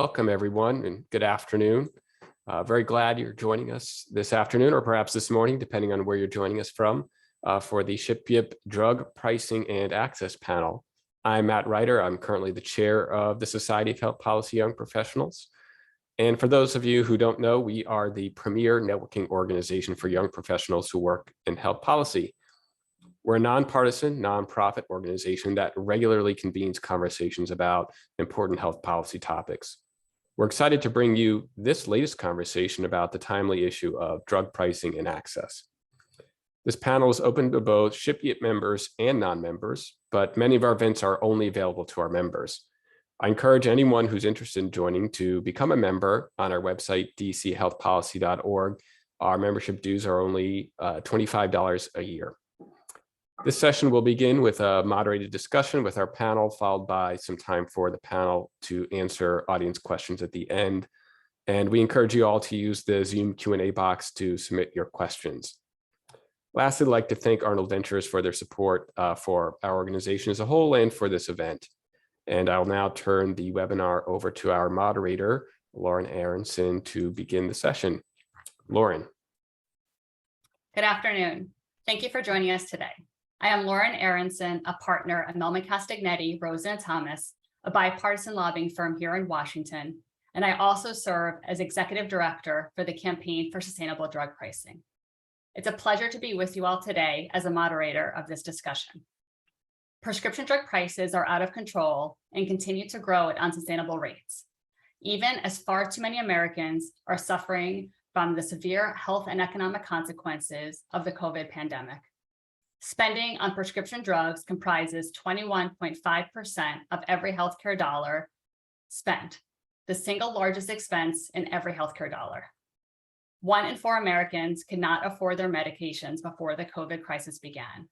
Welcome, everyone, and good afternoon. Very glad you're joining us this afternoon, or perhaps this morning, depending on where you're joining us from, for the SHPYP Drug Pricing and Access Panel. I'm Matt Reiter. I'm currently the chair of the Society of Health Policy Young Professionals. And for those of you who don't know, we are the premier networking organization for young professionals who work in health policy. We're a nonpartisan, nonprofit organization that regularly convenes conversations about important health policy topics. We're excited to bring you this latest conversation about the timely issue of drug pricing and access. This panel is open to both SHPYP members and non-members, but many of our events are only available to our members. I encourage anyone who's interested in joining to become a member on our website, dchealthpolicy.org. Our membership dues are only $25 a year. This session will begin with a moderated discussion with our panel, followed by some time for the panel to answer audience questions at the end. And we encourage you all to use the Zoom Q&A box to submit your questions. Lastly, I'd like to thank Arnold Ventures for their support for our organization as a whole and for this event. And I'll now turn the webinar over to our moderator, Lauren Aronson, to begin the session. Lauren. Good afternoon. Thank you for joining us today. I am Lauren Aronson, a partner at Mehlman, Castegnetti, Rosen & Thomas, a bipartisan lobbying firm here in Washington, and I also serve as executive director for the Campaign for Sustainable Drug Pricing. It's a pleasure to be with you all today as a moderator of this discussion. Prescription drug prices are out of control and continue to grow at unsustainable rates, even as far too many Americans are suffering from the severe health and economic consequences of the COVID pandemic. Spending on prescription drugs comprises 21.5% of every healthcare dollar spent, the single largest expense in every healthcare dollar. 1 in 4 Americans could not afford their medications before the COVID crisis began.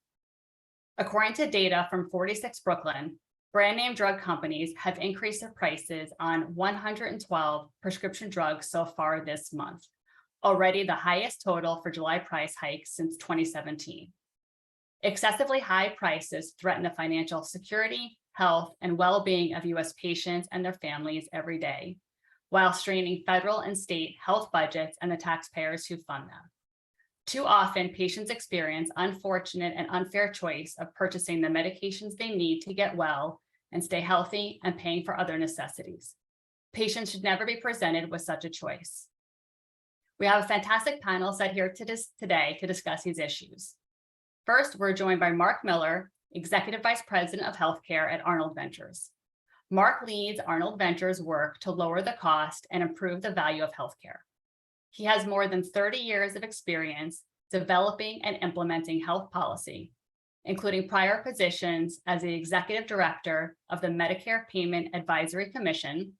According to data from 46 Brooklyn, brand name drug companies have increased their prices on 112 prescription drugs so far this month, already the highest total for July price hikes since 2017. Excessively high prices threaten the financial security, health, and well-being of U.S. patients and their families every day, while straining federal and state health budgets and the taxpayers who fund them. Too often, patients experience unfortunate and unfair choice of purchasing the medications they need to get well and stay healthy and paying for other necessities. Patients should never be presented with such a choice. We have a fantastic panel set here today to discuss these issues. First, we're joined by Mark Miller, Executive Vice President of Healthcare at Arnold Ventures. Mark leads Arnold Ventures' work to lower the cost and improve the value of healthcare. He has more than 30 years of experience developing and implementing health policy, including prior positions as the Executive Director of the Medicare Payment Advisory Commission,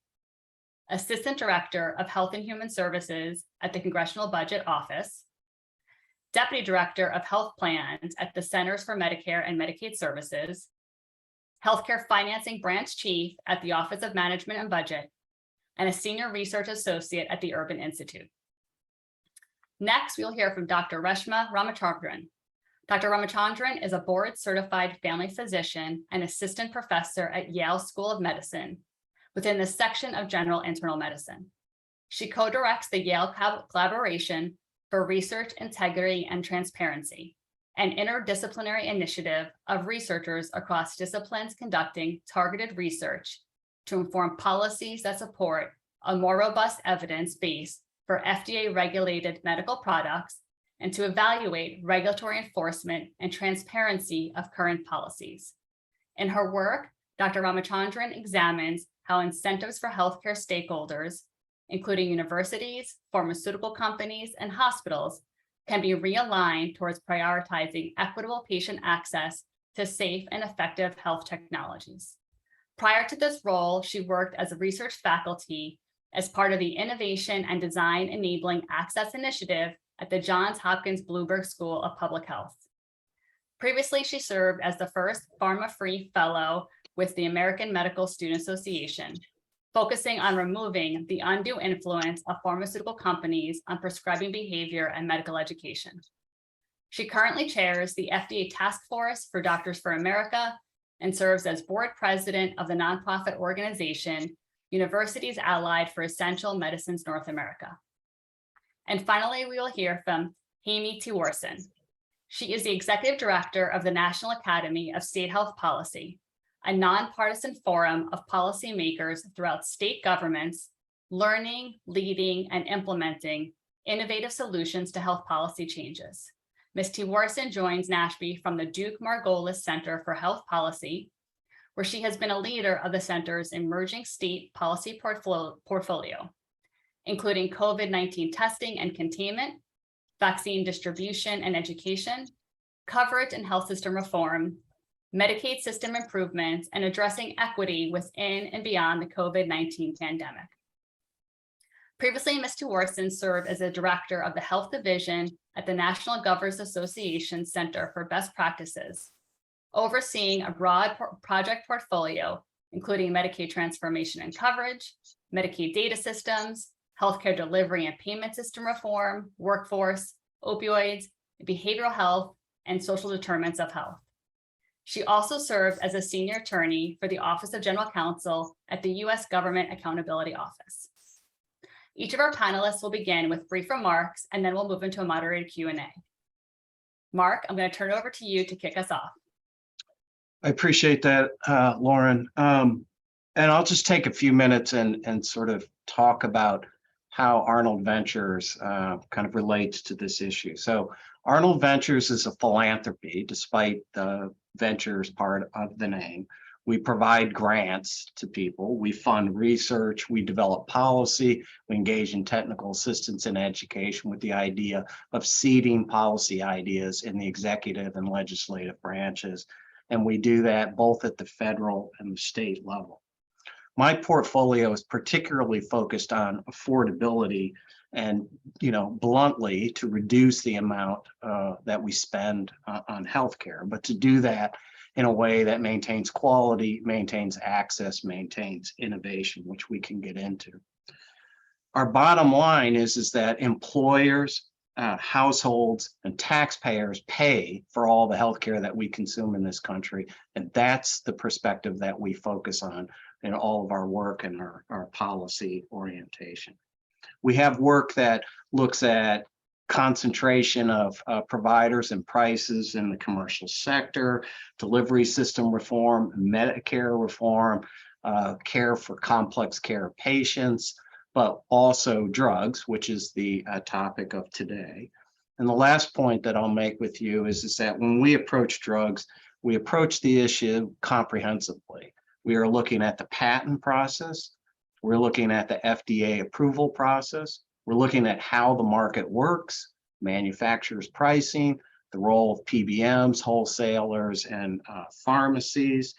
Assistant Director of Health and Human Services at the Congressional Budget Office, Deputy Director of Health Plans at the Centers for Medicare and Medicaid Services, Healthcare Financing Branch Chief at the Office of Management and Budget, and a Senior Research Associate at the Urban Institute. Next, we'll hear from Dr. Reshma Ramachandran. Dr. Ramachandran is a board-certified family physician and assistant professor at Yale School of Medicine within the section of General Internal Medicine. She co-directs the Yale Collaboration for Research Integrity and Transparency, an interdisciplinary initiative of researchers across disciplines conducting targeted research to inform policies that support a more robust evidence base for FDA-regulated medical products and to evaluate regulatory enforcement and transparency of current policies. In her work, Dr. Ramachandran examines how incentives for healthcare stakeholders, including universities, pharmaceutical companies, and hospitals, can be realigned towards prioritizing equitable patient access to safe and effective health technologies. Prior to this role, she worked as a research faculty as part of the Innovation and Design Enabling Access Initiative at the Johns Hopkins Bloomberg School of Public Health. Previously, she served as the first pharma-free fellow with the American Medical Student Association, focusing on removing the undue influence of pharmaceutical companies on prescribing behavior and medical education. She currently chairs the FDA Task Force for Doctors for America and serves as board president of the nonprofit organization Universities Allied for Essential Medicines North America. And finally, we will hear from Hemi Tewarson. She is the Executive Director of the National Academy of State Health Policy, a nonpartisan forum of policymakers throughout state governments, learning, leading, and implementing innovative solutions to health policy changes. Ms. Tewarson joins NASHP from the Duke Margolis Center for Health Policy, where she has been a leader of the center's emerging state policy portfolio, including COVID-19 testing and containment, vaccine distribution and education, coverage and health system reform, Medicaid system improvements, and addressing equity within and beyond the COVID-19 pandemic. Previously, Ms. Tewarson served as a director of the Health Division at the National Governors Association Center for Best Practices, overseeing a broad project portfolio, including Medicaid transformation and coverage, Medicaid data systems, healthcare delivery and payment system reform, workforce, opioids, behavioral health, and social determinants of health. She also served as a senior attorney for the Office of General Counsel at the U.S. Government Accountability Office. Each of our panelists will begin with brief remarks, and then we'll move into a moderated Q&A. Mark, I'm going to turn it over to you to kick us off. I appreciate that, Lauren. And I'll just take a few minutes and sort of talk about how Arnold Ventures kind of relates to this issue. So Arnold Ventures is a philanthropy, despite the ventures part of the name. We provide grants to people, we fund research, we develop policy, we engage in technical assistance and education with the idea of seeding policy ideas in the executive and legislative branches. And we do that both at the federal and the state level. My portfolio is particularly focused on affordability and, bluntly, to reduce the amount that we spend on healthcare, but to do that in a way that maintains quality, maintains access, maintains innovation, which we can get into. Our bottom line is that employers, households, and taxpayers pay for all the healthcare that we consume in this country, and that's the perspective that we focus on in all of our work and our policy orientation. We have work that looks at concentration of providers and prices in the commercial sector, delivery system reform, Medicare reform, care for complex care patients, but also drugs, which is the topic of today. And the last point that I'll make with you is that when we approach drugs, we approach the issue comprehensively. We are looking at the patent process, we're looking at the FDA approval process, we're looking at how the market works, manufacturers' pricing, the role of PBMs, wholesalers, and pharmacies,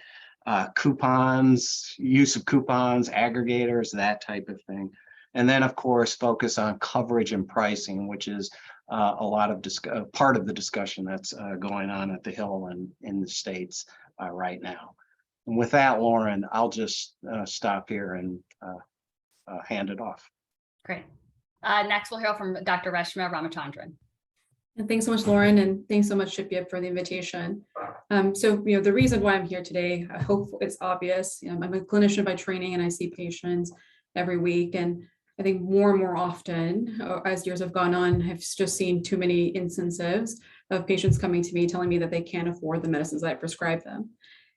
coupons, use of coupons, aggregators, that type of thing. And then, of course, focus on coverage and pricing, which is a lot of part of the discussion that's going on at the Hill and in the States right now. And with that, Lauren, I'll just stop here and hand it off. Great. Next, we'll hear from Dr. Reshma Ramachandran. And thanks so much, Lauren, and thanks so much, SHPYP, for the invitation. The reason why I'm here today, I hope it's obvious. I'm a clinician by training, and I see patients every week. And I think more and more often, as years have gone on, I've just seen too many instances of patients coming to me telling me that they can't afford the medicines that I prescribe them.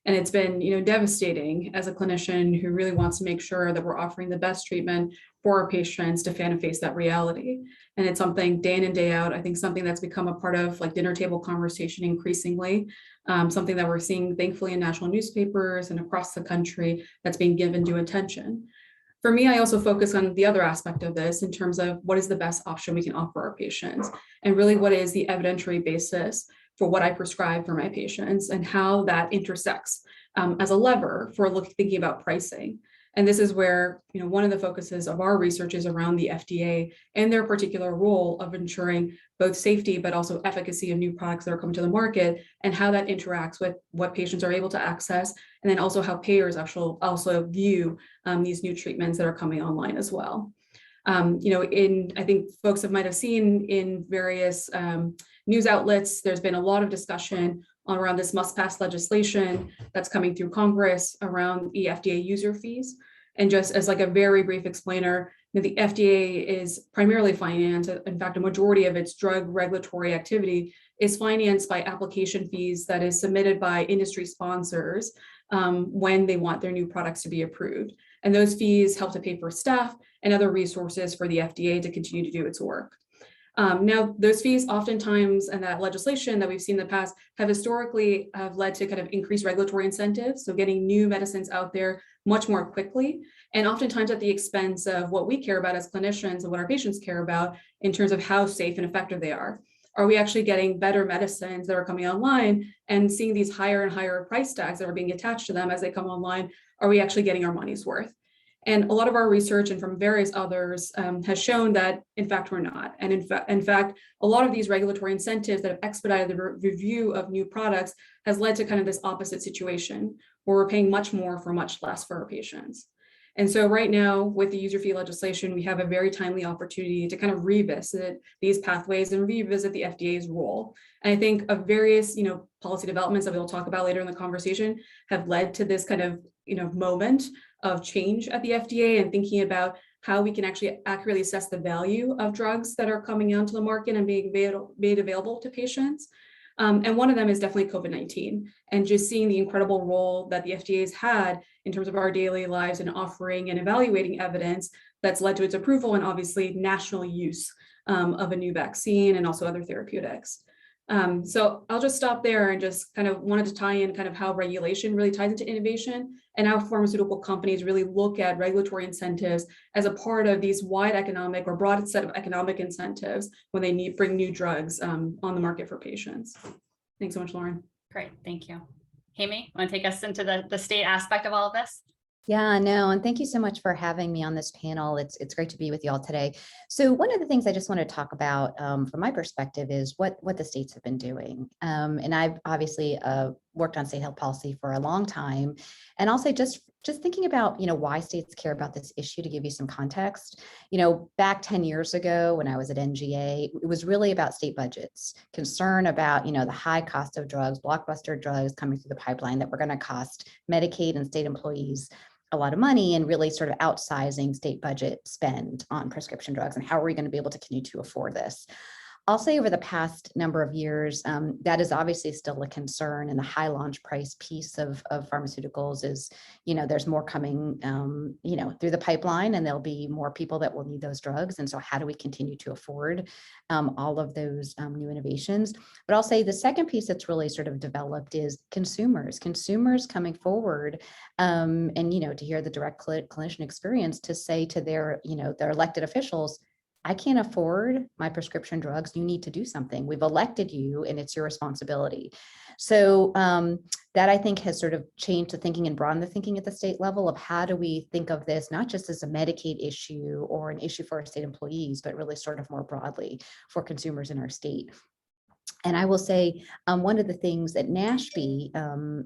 And it's been, devastating as a clinician who really wants to make sure that we're offering the best treatment for our patients to fan and face that reality. And it's something day in and day out, I think something that's become a part of like dinner table conversation increasingly, something that we're seeing thankfully in national newspapers and across the country that's being given due attention. For me, I also focus on the other aspect of this in terms of what is the best option we can offer our patients, and really what is the evidentiary basis for what I prescribe for my patients and how that intersects as a lever for thinking about pricing. And this is where, one of the focuses of our research is around the FDA and their particular role of ensuring both safety, but also efficacy of new products that are coming to the market, and how that interacts with what patients are able to access, and then also how payers actually also view these new treatments that are coming online as well. I think folks might have seen in various news outlets, there's been a lot of discussion around this must-pass legislation that's coming through Congress around the FDA user fees. And just as like a very brief explainer, the FDA is primarily financed. In fact, a majority of its drug regulatory activity is financed by application fees that is submitted by industry sponsors when they want their new products to be approved. And those fees help to pay for staff and other resources for the FDA to continue to do its work. Now, those fees oftentimes, and that legislation that we've seen in the past, have historically led to kind of increased regulatory incentives. So getting new medicines out there much more quickly, and oftentimes at the expense of what we care about as clinicians and what our patients care about in terms of how safe and effective they are. Are we actually getting better medicines that are coming online and seeing these higher and higher price tags that are being attached to them as they come online? Are we actually getting our money's worth? And a lot of our research and from various others has shown that, in fact, we're not. And in fact, a lot of these regulatory incentives that have expedited the review of new products has led to kind of this opposite situation where we're paying much more for much less for our patients. And so right now with the user fee legislation, we have a very timely opportunity to kind of revisit these pathways and revisit the FDA's role. And I think of various, policy developments that we'll talk about later in the conversation have led to this kind of, moment of change at the FDA and thinking about how we can actually accurately assess the value of drugs that are coming onto the market and being made available to patients. And one of them is definitely COVID-19, and just seeing the incredible role that the FDA has had in terms of our daily lives and offering and evaluating evidence that's led to its approval and obviously national use of a new vaccine and also other therapeutics. So I'll just stop there and just kind of wanted to tie in kind of how regulation really ties into innovation and how pharmaceutical companies really look at regulatory incentives as a part of these wide economic or broad set of economic incentives when they bring new drugs on the market for patients. Thanks so much, Lauren. Great, thank you. Hemi, want to take us into the state aspect of all of this? Yeah, no, and thank you so much for having me on this panel. It's great to be with you all today. So one of the things I just want to talk about from my perspective is what the states have been doing. And I've obviously worked on state health policy for a long time. And I'll say just thinking about, why states care about this issue, to give you some context. Back 10 years ago when I was at NGA, it was really about state budgets, concern about, the high cost of drugs, blockbuster drugs coming through the pipeline that were going to cost Medicaid and state employees a lot of money, and really sort of outsizing state budget spend on prescription drugs and how are we going to be able to continue to afford this. I'll say over the past number of years, that is obviously still a concern, and the high launch price piece of pharmaceuticals is, there's more coming, through the pipeline, and there'll be more people that will need those drugs. And so how do we continue to afford all of those new innovations? But I'll say the second piece that's really sort of developed is consumers coming forward and, to hear the direct clinician experience to say to their elected officials, I can't afford my prescription drugs. You need to do something. We've elected you and it's your responsibility. So that I think has sort of changed the thinking and broadened the thinking at the state level of how do we think of this, not just as a Medicaid issue or an issue for our state employees, but really sort of more broadly for consumers in our state. And I will say one of the things at NASHP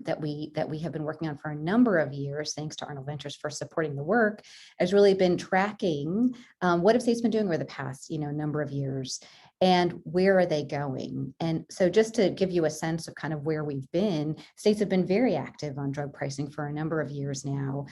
that we have been working on for a number of years, thanks to Arnold Ventures for supporting the work, has really been tracking what have states been doing over the past number of years, and where are they going? And so just to give you a sense of kind of where we've been, states have been very active on drug pricing for a number of years now.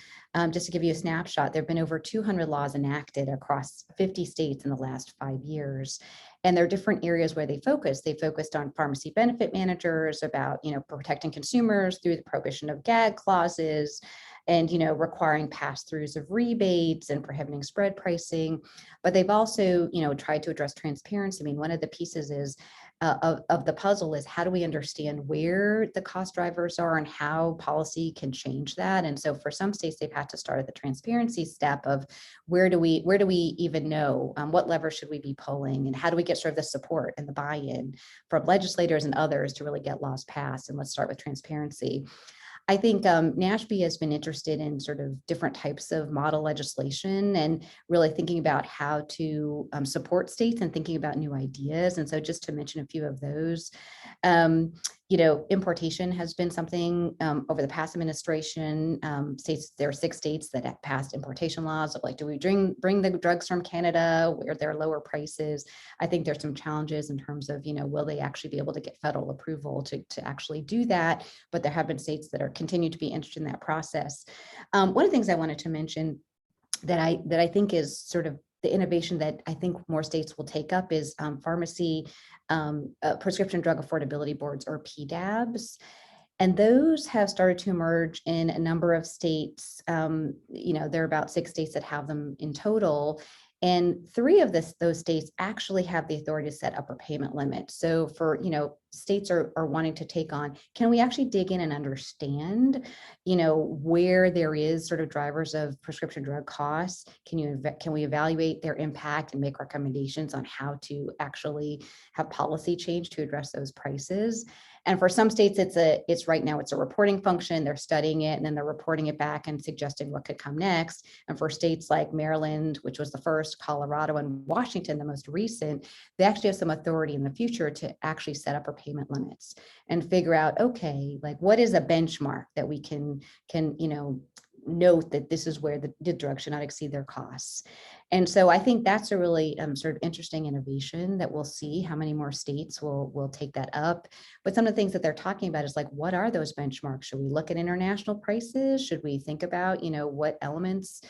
Just to give you a snapshot, there have been over 200 laws enacted across 50 states in the last 5 years. And there are different areas where they focus. They focused on pharmacy benefit managers, about protecting consumers through the prohibition of gag clauses, and requiring pass-throughs of rebates and prohibiting spread pricing. But they've also tried to address transparency. I mean, one of the pieces is of the puzzle is how do we understand where the cost drivers are and how policy can change that. And so for some states, they've had to start at the transparency step of where do we even know what levers should we be pulling, and how do we get sort of the support and the buy-in from legislators and others to really get laws passed. And let's start with transparency. I think NASHP has been interested in sort of different types of model legislation and really thinking about how to support states and thinking about new ideas. And so just to mention a few of those, Importation has been something over the past administration. There are 6 states that have passed importation laws of like, do we bring the drugs from Canada where there are lower prices? I think there's some challenges in terms of, will they actually be able to get federal approval to actually do that? But there have been states that are continue to be interested in that process. One of the things I wanted to mention that I think is sort of the innovation that I think more states will take up is pharmacy prescription drug affordability boards, or PDABs. And those have started to emerge in a number of states. There are about 6 states that have them in total. And 3 of those states actually have the authority to set upper payment limits. So for, states are wanting to take on, can we actually dig in and understand, where there is sort of drivers of prescription drug costs? Can we evaluate their impact and make recommendations on how to actually have policy change to address those prices? And for some states, it's right now it's a reporting function. They're studying it and then they're reporting it back and suggesting what could come next. And for states like Maryland, which was the first, Colorado, and Washington, the most recent, they actually have some authority in the future to actually set up payment limits and figure out, okay, like what is a benchmark that we can note that this is where the drug should not exceed their costs. And so I think that's a really sort of interesting innovation that we'll see how many more states will take that up. But some of the things that they're talking about is like, what are those benchmarks? Should we look at international prices? Should we think about, what elements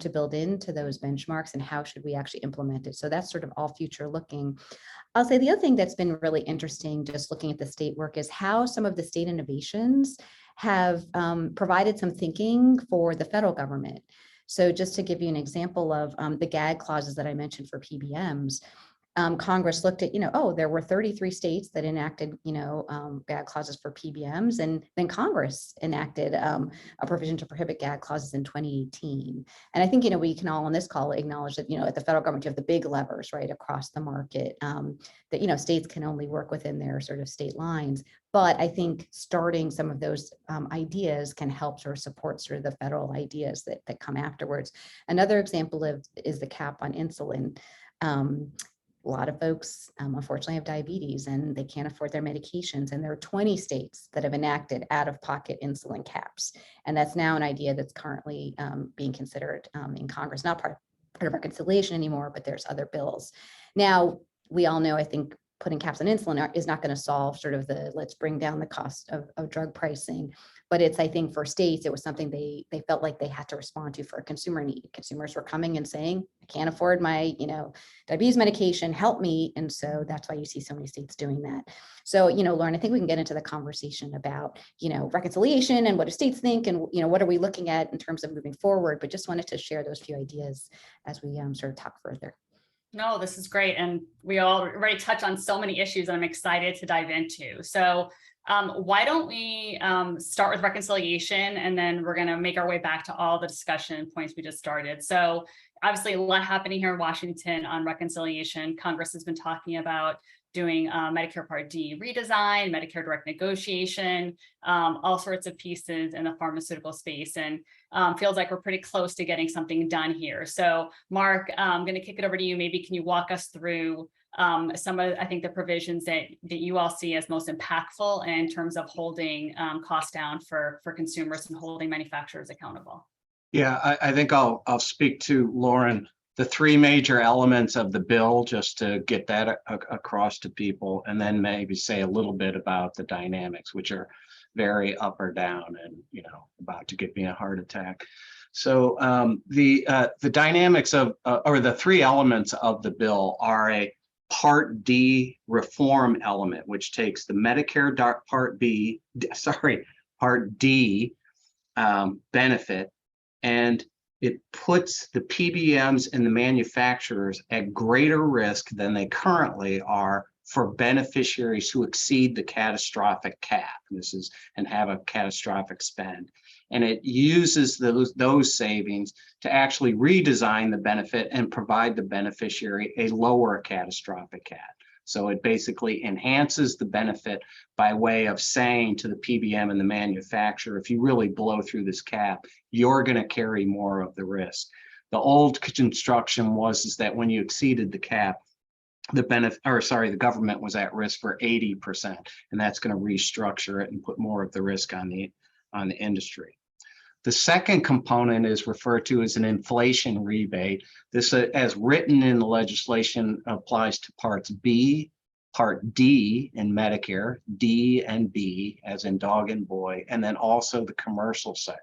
to build into those benchmarks, and how should we actually implement it? So that's sort of all future looking. I'll say the other thing that's been really interesting, just looking at the state work, is how some of the state innovations have provided some thinking for the federal government. So just to give you an example of the gag clauses that I mentioned for PBMs, Congress looked at, there were 33 states that enacted, gag clauses for PBMs, and then Congress enacted a provision to prohibit gag clauses in 2018. And I think, we can all on this call acknowledge that, at the federal government, you have the big levers, right, across the market that, states can only work within their sort of state lines. But I think starting some of those ideas can help sort of support sort of the federal ideas that come afterwards. Another example is the cap on insulin. A lot of folks, unfortunately, have diabetes and they can't afford their medications. And there are 20 states that have enacted out-of-pocket insulin caps. And that's now an idea that's currently being considered in Congress, not part of reconciliation anymore, but there's other bills. Now, we all know, I think, putting caps on insulin is not going to solve sort of let's bring down the cost of drug pricing. But it's, I think, for states, it was something they felt like they had to respond to for a consumer need. Consumers were coming and saying, I can't afford my, diabetes medication, help me. And so that's why you see so many states doing that. So, Lauren, I think we can get into the conversation about, reconciliation and what do states think and, what are we looking at in terms of moving forward, but just wanted to share those few ideas as we sort of talk further. No, this is great. And we already touched on so many issues that I'm excited to dive into. So why don't we start with reconciliation, and then we're going to make our way back to all the discussion points we just started. So obviously a lot happening here in Washington on reconciliation. Congress has been talking about doing Medicare Part D redesign, Medicare direct negotiation, all sorts of pieces in the pharmaceutical space, and feels like we're pretty close to getting something done here. So Mark, I'm going to kick it over to you. Maybe can you walk us through some of, I think, the provisions that you all see as most impactful in terms of holding costs down for consumers and holding manufacturers accountable? Yeah, I think I'll speak to, Lauren, the 3 major elements of the bill, just to get that across to people, and then maybe say a little bit about the dynamics, which are very up or down and, about to give me a heart attack. So the dynamics of, or the 3 elements of the bill are a Part D reform element, which takes the Medicare Part D benefit, and it puts the PBMs and the manufacturers at greater risk than they currently are for beneficiaries who exceed the catastrophic cap. And have a catastrophic spend. And it uses those savings to actually redesign the benefit and provide the beneficiary a lower catastrophic cap. So it basically enhances the benefit by way of saying to the PBM and the manufacturer, if you really blow through this cap, you're going to carry more of the risk. The old construction was that when you exceeded the cap, the government was at risk for 80%, and that's going to restructure it and put more of the risk on the industry. The second component is referred to as an inflation rebate. This, as written in the legislation, applies to parts B, Part D in Medicare, D and B as in dog and boy, and then also the commercial sector.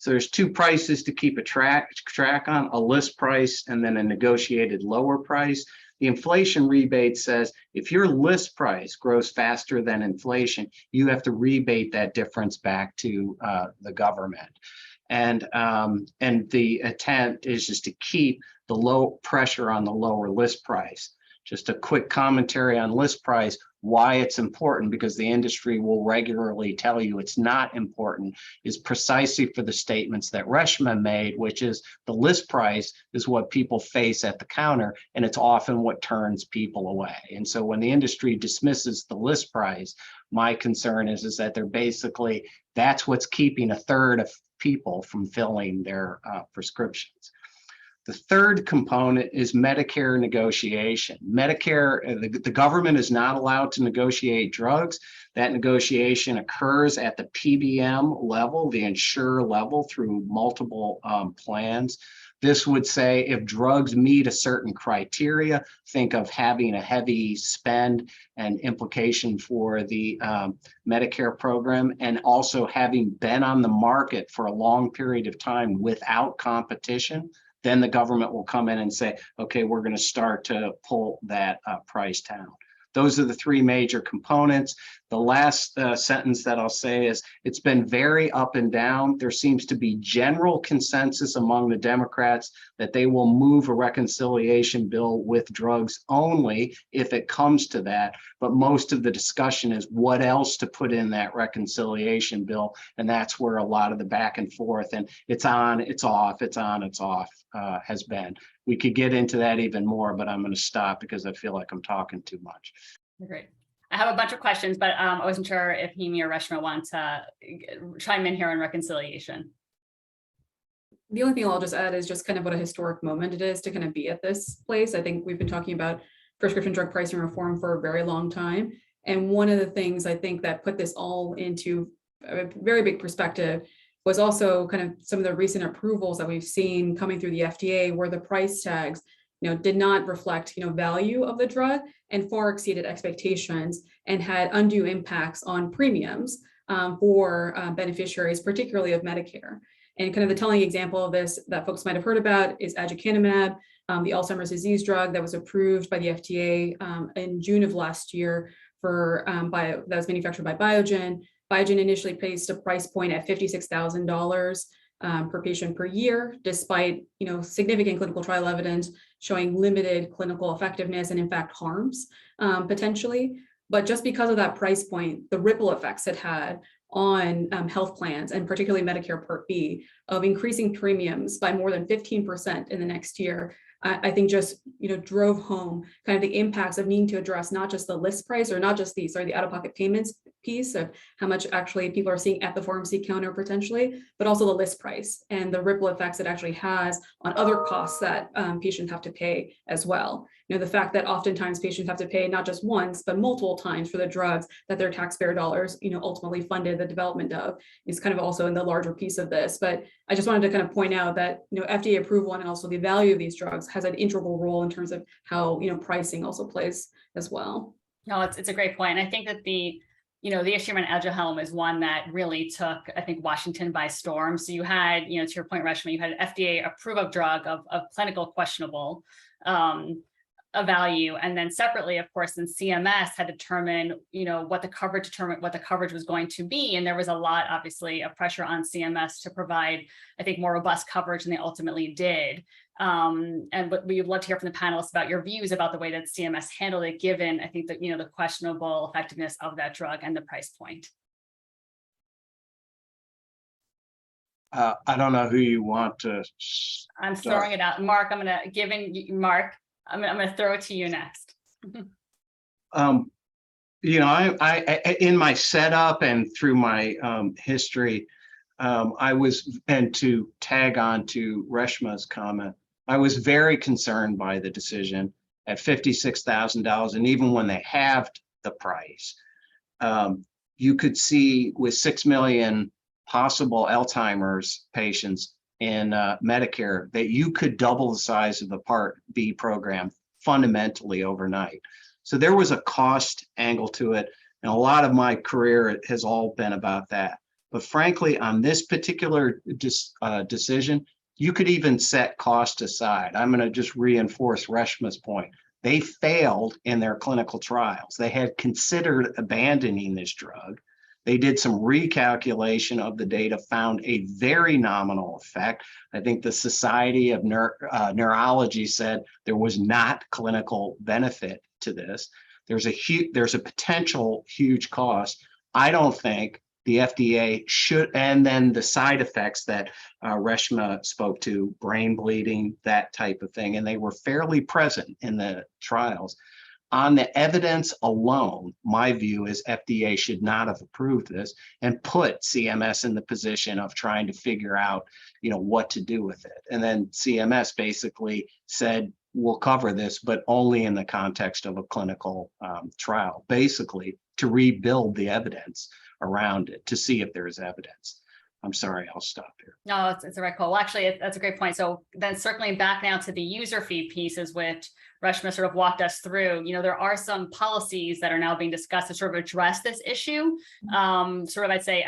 So there's two prices to keep a track on, a list price and then a negotiated lower price. The inflation rebate says if your list price grows faster than inflation, you have to rebate that difference back to the government. And the intent is just to keep the low pressure on the lower list price. Just a quick commentary on list price, why it's important, because the industry will regularly tell you it's not important, is precisely for the statements that Reshma made, which is the list price is what people face at the counter, and it's often what turns people away. And so when the industry dismisses the list price, my concern is that they're basically, that's what's keeping a third of people from filling their prescriptions. The third component is Medicare negotiation. Medicare, the government is not allowed to negotiate drugs. That negotiation occurs at the PBM level, the insurer level, through multiple plans. This would say if drugs meet a certain criteria, think of having a heavy spend and implication for the Medicare program, and also having been on the market for a long period of time without competition. Then the government will come in and say, okay, we're going to start to pull that price down. Those are the three major components. The last sentence that I'll say is it's been very up and down. There seems to be general consensus among the Democrats that they will move a reconciliation bill with drugs only if it comes to that. But most of the discussion is what else to put in that reconciliation bill. And that's where a lot of the back and forth and it's on, it's off, it's on, it's off has been. We could get into that even more, but I'm going to stop because I feel like I'm talking too much. Great. I have a bunch of questions, but I wasn't sure if Hemi or Reshma want to chime in here on reconciliation. The only thing I'll just add is just kind of what a historic moment it is to kind of be at this place. I think we've been talking about prescription drug pricing reform for a very long time. And one of the things I think that put this all into a very big perspective was also kind of some of the recent approvals that we've seen coming through the FDA, where the price tags, did not reflect, value of the drug and far exceeded expectations and had undue impacts on premiums for beneficiaries, particularly of Medicare. And kind of the telling example of this that folks might have heard about is aducanumab, the Alzheimer's disease drug that was approved by the FDA in June of last year for that was manufactured by Biogen. Biogen initially placed a price point at $56,000 per patient per year, despite significant clinical trial evidence showing limited clinical effectiveness and in fact harms potentially. But just because of that price point, the ripple effects it had on health plans and particularly Medicare Part B of increasing premiums by more than 15% in the next year, I think just drove home kind of the impacts of needing to address not just the list price or not just the out-of-pocket payments piece of how much actually people are seeing at the pharmacy counter potentially, but also the list price and the ripple effects it actually has on other costs that patients have to pay as well. The fact that oftentimes patients have to pay not just once, but multiple times for the drugs that their taxpayer dollars, ultimately funded the development of is kind of also in the larger piece of this. But I just wanted to kind of point out that, FDA approval and also the value of these drugs has an integral role in terms of how, pricing also plays as well. No, it's a great point. I think that the issue around Aduhelm is one that really took, I think, Washington by storm. So you had, to your point, Reshma, you had an FDA approved a drug of clinical questionable value, and then separately, of course, then CMS had determined, what the coverage was going to be, and there was a lot, obviously, of pressure on CMS to provide, I think, more robust coverage than they ultimately did. And what we'd love to hear from the panelists about your views about the way that CMS handled it, given, I think, that the questionable effectiveness of that drug and the price point. I don't know who you want to. I'm throwing it out, Mark. I'm going to throw it to you next. I in my setup and through my history, and to tag on to Reshma's comment, I was very concerned by the decision at $56,000. And even when they halved the price, you could see with 6 million possible Alzheimer's patients in Medicare that you could double the size of the Part B program fundamentally overnight. So there was a cost angle to it. And a lot of my career has all been about that. But frankly, on this particular decision, you could even set cost aside. I'm going to just reinforce Reshma's point. They failed in their clinical trials. They had considered abandoning this drug. They did some recalculation of the data, found a very nominal effect. I think the Society of Neurology said there was not clinical benefit to this. There's a potential huge cost. I don't think the FDA should, and then the side effects that Reshma spoke to, brain bleeding, that type of thing, and they were fairly present in the trials. On the evidence alone, my view is FDA should not have approved this and put CMS in the position of trying to figure out, what to do with it. And then CMS basically said, we'll cover this, but only in the context of a clinical trial, basically to rebuild the evidence around it to see if there is evidence. I'm sorry, I'll stop here. No, it's a right call. Well, actually, that's a great point. So then circling back now to the user fee pieces, which Reshma sort of walked us through, there are some policies that are now being discussed to sort of address this issue. Sort of, I'd say,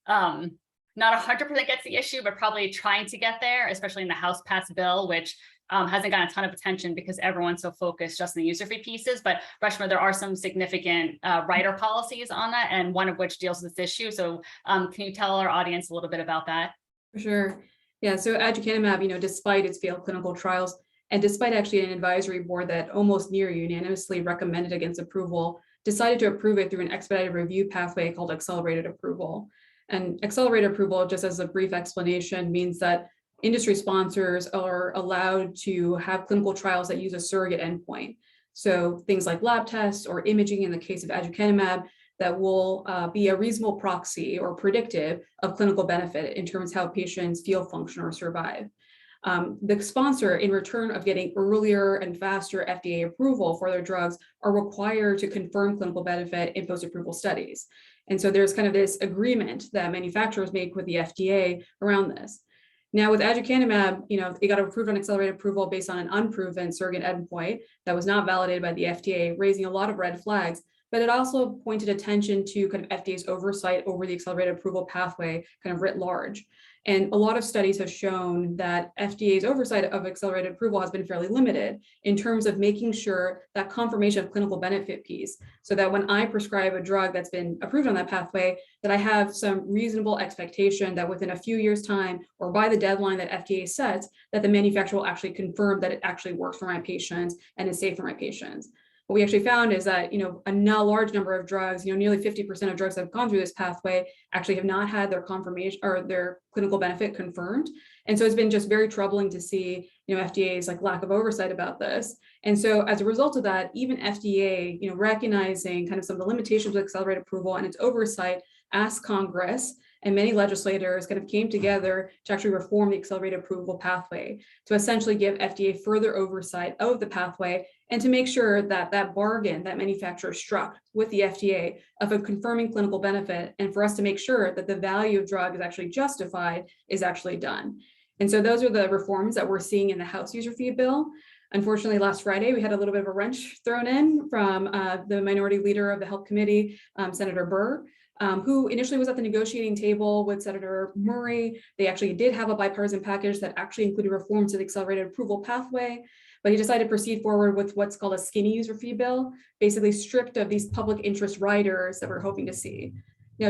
not 100% gets the issue, but probably trying to get there, especially in the House passed bill, which hasn't gotten a ton of attention because everyone's so focused just on the user fee pieces. But Reshma, there are some significant rider policies on that, and one of which deals with this issue. So can you tell our audience a little bit about that? For sure. Yeah, so aducanumab, despite its failed clinical trials, and despite actually an advisory board that almost near unanimously recommended against approval, decided to approve it through an expedited review pathway called accelerated approval. And accelerated approval, just as a brief explanation, means that industry sponsors are allowed to have clinical trials that use a surrogate endpoint. So things like lab tests or imaging in the case of aducanumab that will be a reasonable proxy or predictive of clinical benefit in terms of how patients feel, function, or survive. The sponsor, in return of getting earlier and faster FDA approval for their drugs, are required to confirm clinical benefit in post-approval studies. And so there's kind of this agreement that manufacturers make with the FDA around this. Now with aducanumab, it got approved on accelerated approval based on an unproven surrogate endpoint that was not validated by the FDA, raising a lot of red flags, but it also pointed attention to kind of FDA's oversight over the accelerated approval pathway kind of writ large. And a lot of studies have shown that FDA's oversight of accelerated approval has been fairly limited in terms of making sure that confirmation of clinical benefit piece, so that when I prescribe a drug that's been approved on that pathway, that I have some reasonable expectation that within a few years' time or by the deadline that FDA sets, that the manufacturer will actually confirm that it actually works for my patients and is safe for my patients. What we actually found is that, a now large number of drugs, nearly 50% of drugs that have gone through this pathway actually have not had their confirmation or their clinical benefit confirmed. And so it's been just very troubling to see, FDA's lack of oversight about this. And so as a result of that, even FDA, recognizing kind of some of the limitations of accelerated approval and its oversight, asked Congress and many legislators kind of came together to actually reform the accelerated approval pathway to essentially give FDA further oversight of the pathway and to make sure that that bargain that manufacturers struck with the FDA of a confirming clinical benefit and for us to make sure that the value of drug is actually justified is actually done. And so those are the reforms that we're seeing in the House user fee bill. Unfortunately, last Friday, we had a little bit of a wrench thrown in from the minority leader of the Health Committee, Senator Burr, who initially was at the negotiating table with Senator Murray. They actually did have a bipartisan package that actually included reforms to the accelerated approval pathway, but he decided to proceed forward with what's called a skinny user fee bill, basically stripped of these public interest riders that we're hoping to see.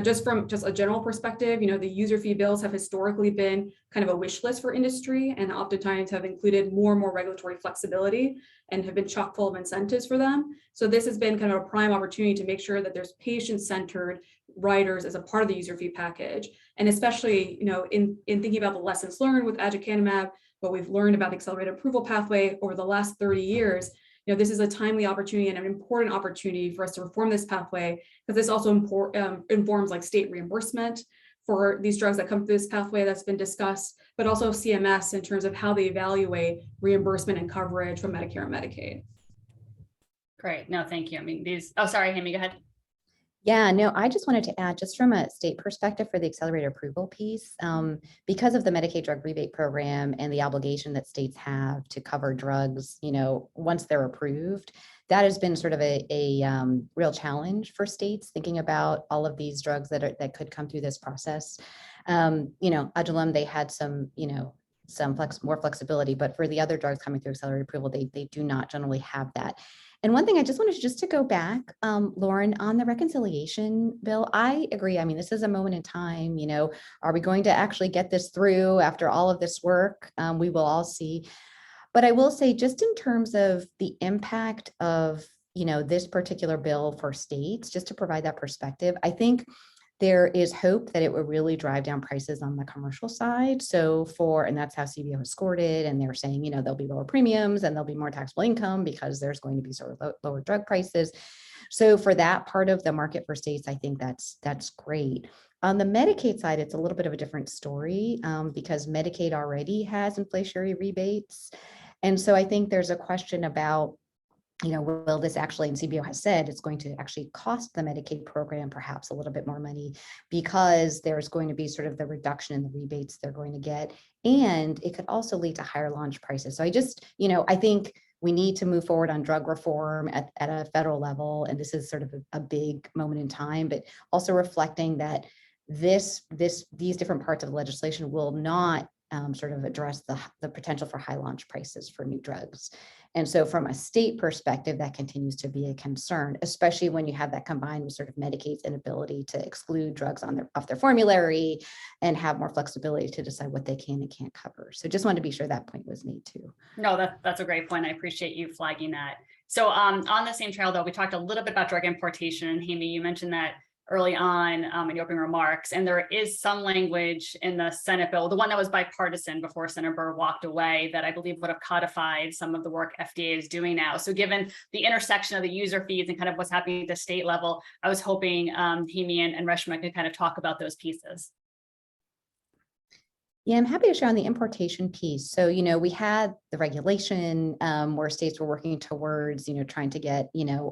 Just from a general perspective, the user fee bills have historically been kind of a wish list for industry and oftentimes have included more and more regulatory flexibility and have been chock full of incentives for them. So this has been kind of a prime opportunity to make sure that there's patient-centered riders as a part of the user fee package. And especially, in thinking about the lessons learned with aducanumab, what we've learned about the accelerated approval pathway over the last 30 years, this is a timely opportunity and an important opportunity for us to reform this pathway, because this also informs state reimbursement for these drugs that come through this pathway that's been discussed, but also CMS in terms of how they evaluate reimbursement and coverage from Medicare and Medicaid. Great. No, thank you. I mean, oh, sorry, Hemi, go ahead. Yeah, no, I just wanted to add, just from a state perspective for the accelerated approval piece, because of the Medicaid drug rebate program and the obligation that states have to cover drugs, once they're approved, that has been sort of a real challenge for states thinking about all of these drugs that could come through this process. Adulam, they had some, more flexibility, but for the other drugs coming through accelerated approval, they do not generally have that. And one thing I just wanted to go back, Lauren, on the reconciliation bill, I agree. I mean, this is a moment in time, are we going to actually get this through after all of this work? We will all see. But I will say, just in terms of the impact of, this particular bill for states, just to provide that perspective, I think there is hope that it will really drive down prices on the commercial side. So and that's how CBO has scored it. And they're saying, there'll be lower premiums and there'll be more taxable income because there's going to be sort of lower drug prices. So for that part of the market for states, I think that's great. On the Medicaid side, it's a little bit of a different story because Medicaid already has inflationary rebates. And so I think there's a question about, will this actually, and CBO has said, it's going to actually cost the Medicaid program perhaps a little bit more money because there's going to be sort of the reduction in the rebates they're going to get. And it could also lead to higher launch prices. So I just, I think we need to move forward on drug reform at a federal level. And this is sort of a big moment in time, but also reflecting that these different parts of the legislation will not sort of address the potential for high launch prices for new drugs. And so from a state perspective, that continues to be a concern, especially when you have that combined with sort of Medicaid's inability to exclude drugs off their formulary and have more flexibility to decide what they can and can't cover. So just wanted to be sure that point was made too. No, that's a great point. I appreciate you flagging that. So on the same trail, though, we talked a little bit about drug importation. And Hemi, you mentioned that early on in your opening remarks, and there is some language in the Senate bill, the one that was bipartisan before Senator Burr walked away, that I believe would have codified some of the work FDA is doing now. So given the intersection of the user fees and kind of what's happening at the state level, I was hoping Hemi and Reshma could kind of talk about those pieces. Yeah, I'm happy to share on the importation piece. So, we had the regulation where states were working towards, trying to get,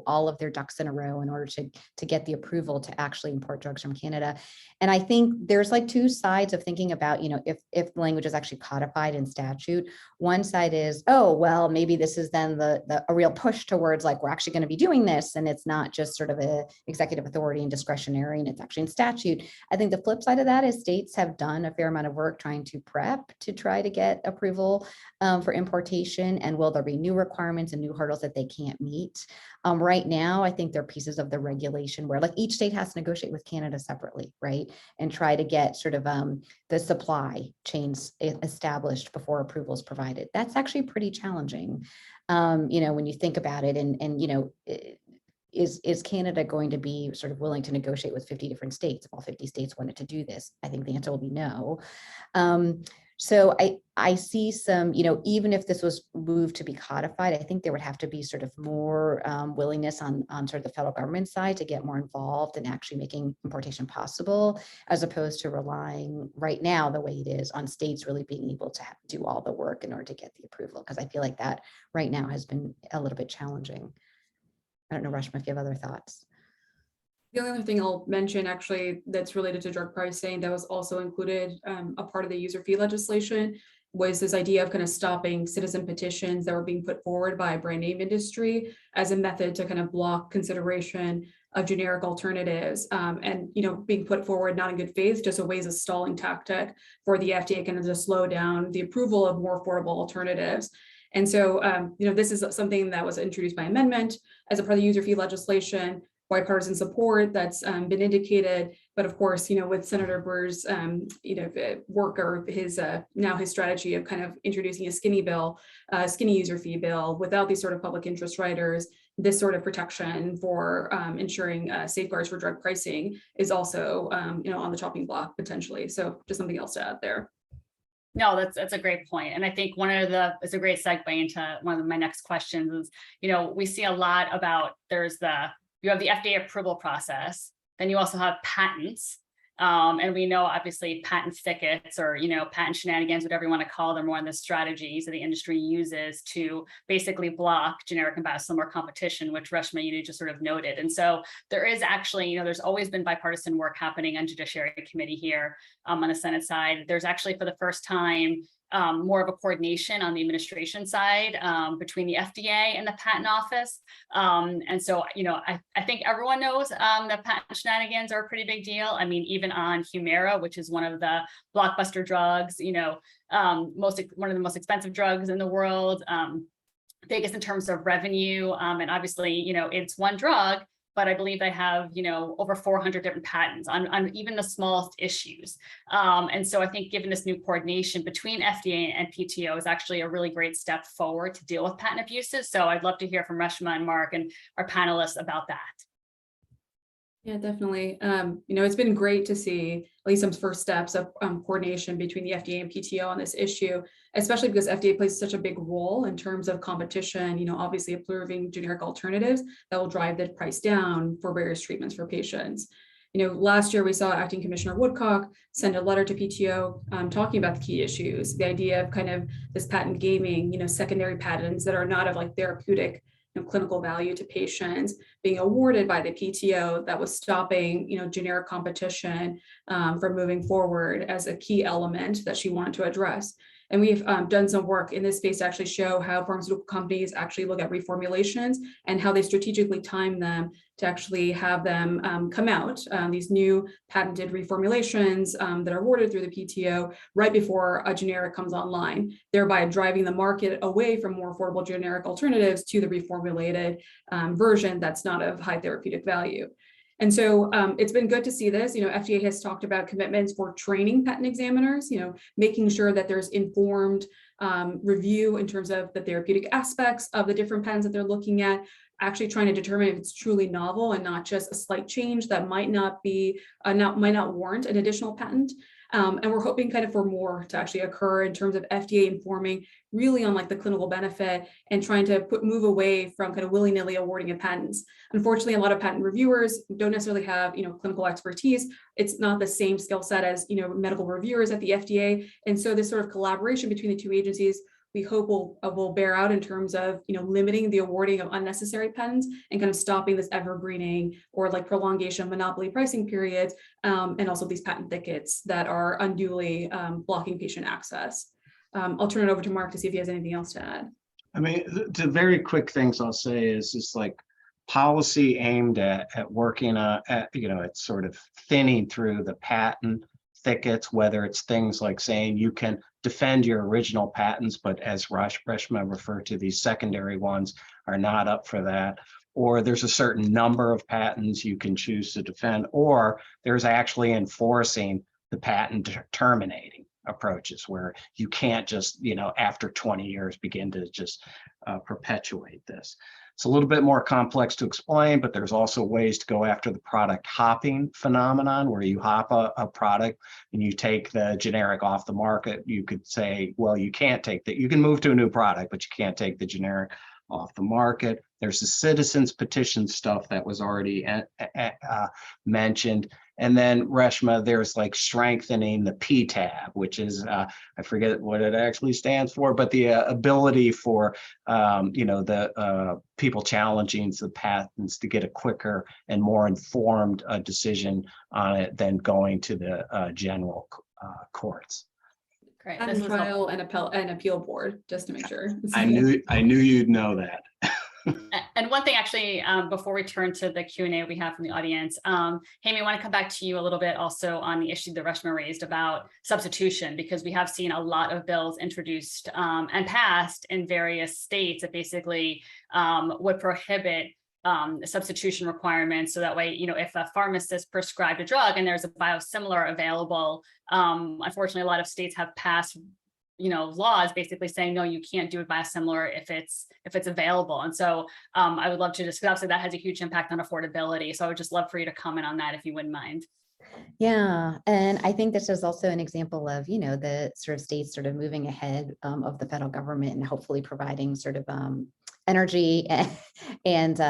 all of their ducks in a row in order to get the approval to actually import drugs from Canada. And I think there's like two sides of thinking about, if the language is actually codified in statute. One side is, oh, well, maybe this is then a real push towards like, we're actually going to be doing this. And it's not just sort of a executive authority and discretionary, and it's actually in statute. I think the flip side of that is states have done a fair amount of work trying to prep to try to get approval for importation, and will there be new requirements and new hurdles that they can't meet? Right now, I think there are pieces of the regulation where like each state has to negotiate with Canada separately, right? And try to get sort of the supply chains established before approval is provided. That's actually pretty challenging, when you think about it, and is Canada going to be sort of willing to negotiate with 50 different states if all 50 states wanted to do this? I think the answer will be no. So I see some, even if this was moved to be codified, I think there would have to be sort of more willingness on sort of the federal government side to get more involved in actually making importation possible, as opposed to relying right now the way it is on states really being able to do all the work in order to get the approval. Because I feel like that right now has been a little bit challenging. I don't know, Reshma, if you have other thoughts. The only other thing I'll mention actually that's related to drug pricing that was also included, a part of the user fee legislation, was this idea of kind of stopping citizen petitions that were being put forward by brand name industry as a method to kind of block consideration of generic alternatives, and being put forward not in good faith, just a way as a stalling tactic for the FDA kind of to slow down the approval of more affordable alternatives. And so, this is something that was introduced by amendment as a part of the user fee legislation, bipartisan support that's been indicated. But of course, with Senator Burr's, work, or his now his strategy of kind of introducing a skinny user fee bill without these sort of public interest riders, this sort of protection for ensuring safeguards for drug pricing is also, on the chopping block potentially. So just something else to add there. No, that's a great point. And I think it's a great segue into one of my next questions is, we see a lot about you have the FDA approval process, then you also have patents, And we know obviously patent thickets or, patent shenanigans, whatever you want to call them, one of the strategies that the industry uses to basically block generic and biosimilar competition, which Reshma, you just sort of noted. And so there is actually, there's always been bipartisan work happening on Judiciary Committee here on the Senate side. There's actually for the first time more of a coordination on the administration side between the FDA and the Patent Office. And so, I think everyone knows that patent shenanigans are a pretty big deal. I mean, even on Humira, which is one of the blockbuster drugs, one of the most expensive drugs in the world, biggest in terms of revenue. And obviously, it's one drug, but I believe they have, over 400 different patents on even the smallest issues. And so I think given this new coordination between FDA and PTO is actually a really great step forward to deal with patent abuses. So I'd love to hear from Reshma and Mark and our panelists about that. Yeah, definitely. It's been great to see at least some first steps of coordination between the FDA and PTO on this issue, especially because FDA plays such a big role in terms of competition, obviously approving generic alternatives that will drive the price down for various treatments for patients. Last year we saw Acting Commissioner Woodcock send a letter to PTO talking about the key issues, the idea of kind of this patent gaming, secondary patents that are not of like therapeutic clinical value to patients being awarded by the PTO that was stopping, generic competition from moving forward as a key element that she wanted to address. And we've done some work in this space to actually show how pharmaceutical companies actually look at reformulations and how they strategically time them to actually have them come out, these new patented reformulations that are awarded through the PTO right before a generic comes online, thereby driving the market away from more affordable generic alternatives to the reformulated version that's not of high therapeutic value. And so it's been good to see this. FDA has talked about commitments for training patent examiners, making sure that there's informed review in terms of the therapeutic aspects of the different patents that they're looking at, actually trying to determine if it's truly novel and not just a slight change that might not warrant an additional patent. And we're hoping kind of for more to actually occur in terms of FDA informing really on like the clinical benefit and trying to move away from kind of willy-nilly awarding of patents. Unfortunately, a lot of patent reviewers don't necessarily have, clinical expertise. It's not the same skill set as, medical reviewers at the FDA. And so this sort of collaboration between the two agencies we hope will bear out in terms of, limiting the awarding of unnecessary patents and kind of stopping this evergreening or like prolongation of monopoly pricing periods, and also these patent thickets that are unduly blocking patient access. I'll turn it over to Mark to see if he has anything else to add. I mean, the very quick things I'll say is just like policy aimed at working at sort of thinning through the patent thickets, whether it's things like saying you can defend your original patents, but as Reshma referred to, these secondary ones are not up for that, or there's a certain number of patents you can choose to defend, or there's actually enforcing the patent terminating approaches where you can't just, after 20 years begin to just perpetuate this. It's a little bit more complex to explain, but there's also ways to go after the product hopping phenomenon where you hop a product and you take the generic off the market. You could say, well, you can't take that. You can move to a new product, but you can't take the generic off the market. There's the citizens petition stuff that was already mentioned. And then Reshma, there's like strengthening the PTAB, which is, I forget what it actually stands for, but the ability for, the people challenging the patents to get a quicker and more informed decision on it than going to the general courts. Great. Patent trial and appeal board, just to make sure. I knew you'd know that. And one thing actually, before we turn to the Q&A we have from the audience, Hemi, I want to come back to you a little bit also on the issue that Reshma raised about substitution, because we have seen a lot of bills introduced and passed in various states that basically would prohibit substitution requirements. So that way, if a pharmacist prescribed a drug and there's a biosimilar available, unfortunately, a lot of states have passed laws basically saying, no, you can't do it biosimilar if it's available. And so I would love to discuss, obviously that has a huge impact on affordability. So I would just love for you to comment on that if you wouldn't mind. Yeah, and I think this is also an example of, the sort of states sort of moving ahead of the federal government and hopefully providing sort of energy and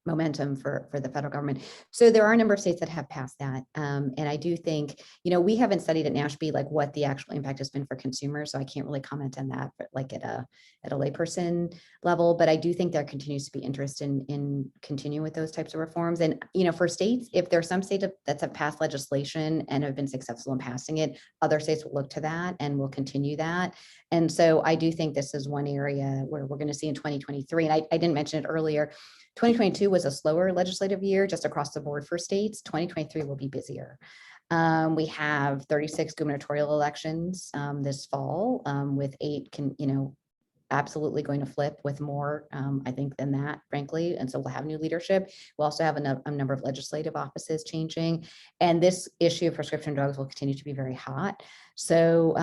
momentum for the federal government. So there are a number of states that have passed that. And I do think, we haven't studied at NASHB like what the actual impact has been for consumers. So I can't really comment on that, but like at a layperson level, but I do think there continues to be interest in continuing with those types of reforms. And, for states, if there are some states that have passed legislation and have been successful in passing it, other states will look to that and will continue that. And so I do think this is one area where we're going to see in 2023. And I didn't mention it earlier. 2022 was a slower legislative year just across the board for states. 2023 will be busier. We have 36 gubernatorial elections this fall with 8 absolutely going to flip with more, I think, than that, frankly. And so we'll have new leadership. We'll also have a number of legislative offices changing. And this issue of prescription drugs will continue to be very hot. So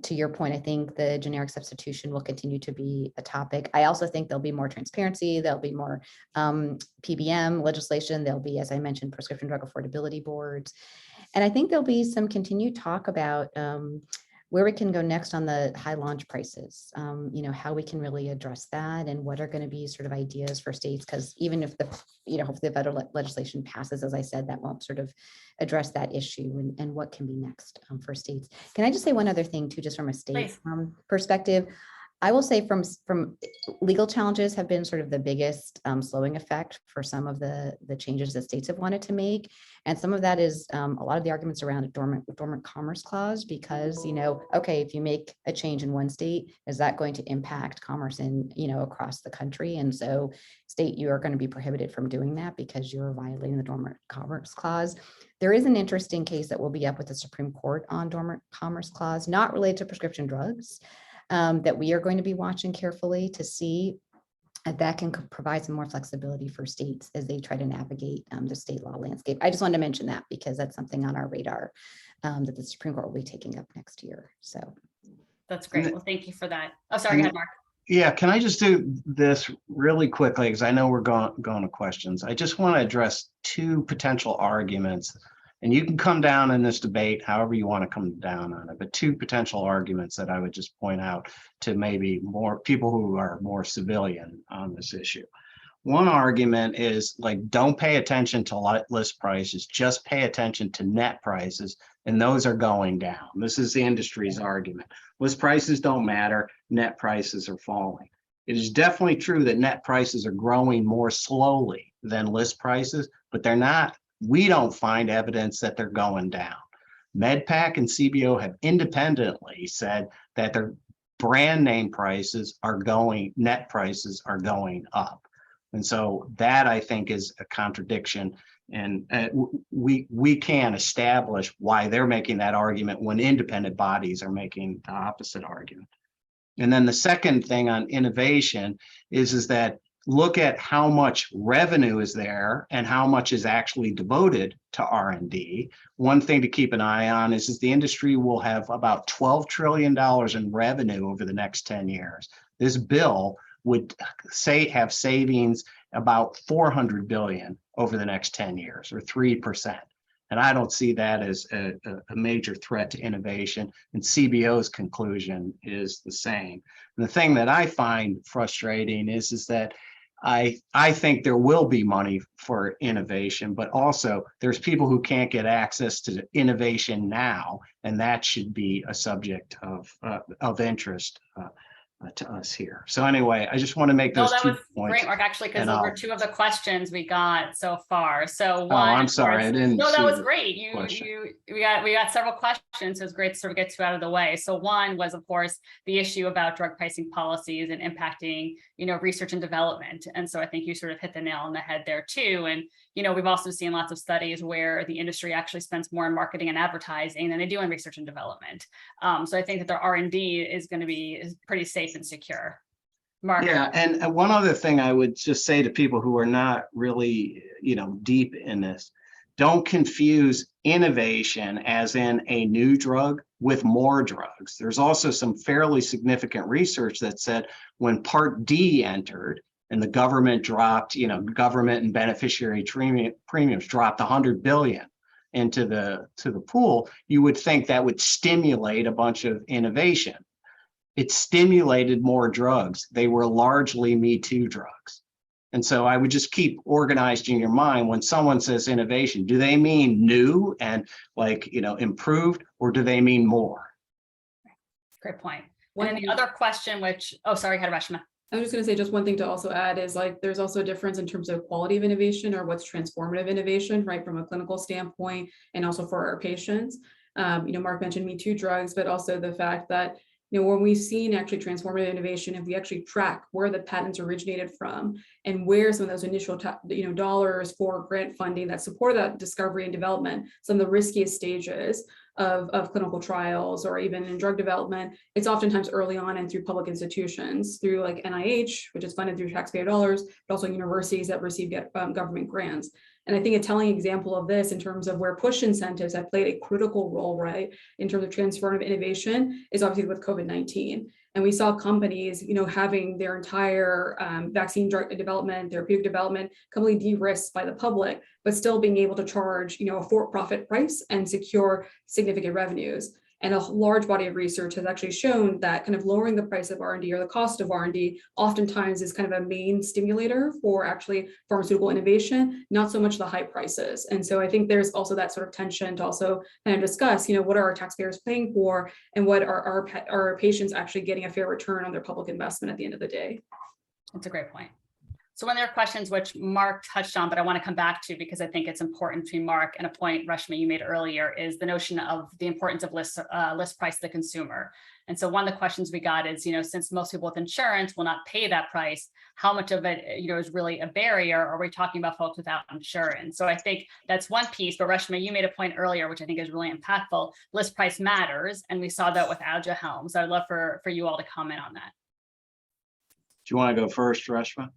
to your point, I think the generic substitution will continue to be a topic. I also think there'll be more transparency. There'll be more PBM legislation. There'll be, as I mentioned, prescription drug affordability boards. And I think there'll be some continued talk about where we can go next on the high launch prices, how we can really address that and what are going to be sort of ideas for states, because even if hopefully the federal legislation passes, as I said, that won't sort of address that issue and what can be next for states. Can I just say one other thing too, just from a state perspective? I will say from legal challenges have been sort of the biggest slowing effect for some of the changes that states have wanted to make. And some of that is a lot of the arguments around a dormant commerce clause, because, okay, if you make a change in one state, is that going to impact commerce in, across the country? And so state, you are going to be prohibited from doing that because you're violating the dormant commerce clause. There is an interesting case that will be up with the Supreme Court on dormant commerce clause, not related to prescription drugs, that we are going to be watching carefully to see if that can provide some more flexibility for states as they try to navigate the state law landscape. I just wanted to mention that because that's something on our radar that the Supreme Court will be taking up next year. So that's great. Well, thank you for that. Oh, sorry, go ahead, Mark. Yeah, can I just do this really quickly, because I know we're going to questions. I just want to address 2 potential arguments. And you can come down in this debate however you want to come down on it, but 2 potential arguments that I would just point out to maybe more people who are more civilian on this issue. One argument is like, don't pay attention to list prices, just pay attention to net prices, and those are going down. This is the industry's argument. List prices don't matter, net prices are falling. It is definitely true that net prices are growing more slowly than list prices, but they're not. We don't find evidence that they're going down. MedPAC and CBO have independently said that their brand name prices are going, net prices are going up. And so that, I think, is a contradiction. And we can't establish why they're making that argument when independent bodies are making the opposite argument. And then the second thing on innovation is that look at how much revenue is there and how much is actually devoted to R&D. One thing to keep an eye on is the industry will have about $12 trillion in revenue over the next 10 years. This bill would have savings about $400 billion over the next 10 years, or 3%. And I don't see that as a major threat to innovation. And CBO's conclusion is the same. And the thing that I find frustrating is that I think there will be money for innovation, but also there's people who can't get access to innovation now, and that should be a subject of interest to us here. So anyway, I just want to make those 2 points. Great, Mark, actually, because those were 2 of the questions we got so far. So one, I'm sorry, I didn't. No, that was great. We got several questions, so it's great to sort of get 2 out of the way. So one was, of course, the issue about drug pricing policies and impacting, research and development. And so I think you sort of hit the nail on the head there too. And we've also seen lots of studies where the industry actually spends more in marketing and advertising than they do in research and development. So I think that their R&D is going to be pretty safe and secure. Mark. Yeah, and one other thing I would just say to people who are not really, deep in this, don't confuse innovation as in a new drug with more drugs. There's also some fairly significant research that said when Part D entered and the government dropped, government and beneficiary premiums dropped $100 billion into the pool, you would think that would stimulate a bunch of innovation. It stimulated more drugs. They were largely Me Too drugs. And so I would just keep organized in your mind when someone says innovation, do they mean new and like, improved, or do they mean more? Great point. And then the other question, which, oh, sorry, had Reshma. I was just going to say just one thing to also add is like there's also a difference in terms of quality of innovation or what's transformative innovation, right, from a clinical standpoint and also for our patients. Mark mentioned Me Too drugs, but also the fact that when we've seen actually transformative innovation, if we actually track where the patents originated from and where some of those initial dollars for grant funding that support that discovery and development, some of the riskiest stages of clinical trials or even in drug development, it's oftentimes early on and through public institutions, through like NIH, which is funded through taxpayer dollars, but also universities that receive government grants. And I think a telling example of this in terms of where push incentives have played a critical role, right, in terms of transformative innovation is obviously with COVID-19. And we saw companies, having their entire vaccine drug development, therapeutic development completely de-risked by the public, but still being able to charge, a for-profit price and secure significant revenues. And a large body of research has actually shown that kind of lowering the price of R&D or the cost of R&D oftentimes is kind of a main stimulator for actually pharmaceutical innovation, not so much the high prices. And so I think there's also that sort of tension to also kind of discuss, what are our taxpayers paying for and what are our patients actually getting a fair return on their public investment at the end of the day. That's a great point. So one of their questions, which Mark touched on, but I want to come back to because I think it's important between Mark and a point, Reshma, you made earlier, is the notion of the importance of list price to the consumer. And so one of the questions we got is, since most people with insurance will not pay that price, how much of it, is really a barrier? Or are we talking about folks without insurance? So I think that's one piece, but Reshma, you made a point earlier, which I think is really impactful. List price matters. And we saw that with Aduhelm. So I'd love for you all to comment on that. Do you want to go first, Reshma?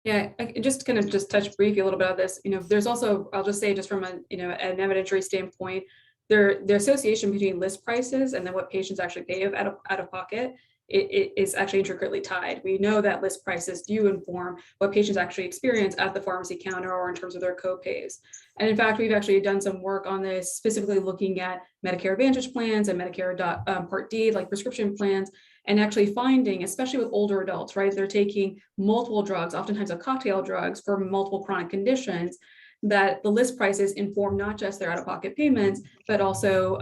Yeah, I just kind of touch briefly a little bit of this. There's also, I'll just say just from an evidentiary standpoint, the association between list prices and then what patients actually pay out of pocket, it is actually intricately tied. We know that list prices do inform what patients actually experience at the pharmacy counter or in terms of their co-pays. And in fact, we've actually done some work on this, specifically looking at Medicare Advantage plans and Medicare Part D, like prescription plans, and actually finding, especially with older adults, right, they're taking multiple drugs, oftentimes a cocktail drugs for multiple chronic conditions, that the list prices inform not just their out-of-pocket payments, but also